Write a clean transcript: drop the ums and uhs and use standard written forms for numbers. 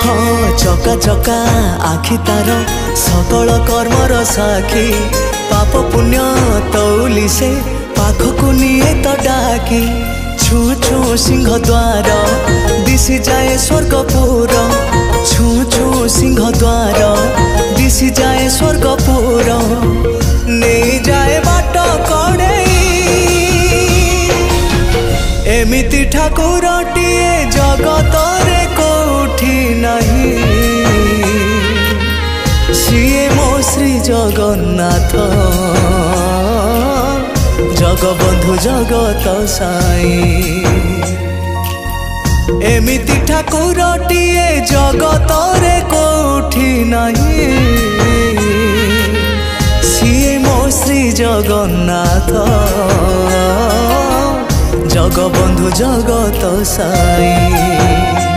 हाँ चका चका आखि तार सकल कर्मर साखी पाप पुण्य तौली से पाखकु निये तो डाकी छू छू सिंह द्वार दिशि जाए स्वर्गपुर छू छू सिंह द्वार दिशि जाए स्वर्गपुर नहीं जाए बाट कड़े एमिति ठाकुरटिए जगत रे कोठी नहीं सीए मो श्री जगन्नाथ जगबंधु जगत साई एमिति ठाकुरटिए जगत रे कोठी नहीं सीए मो श्री जगन्नाथ जगबंधु जगत साई।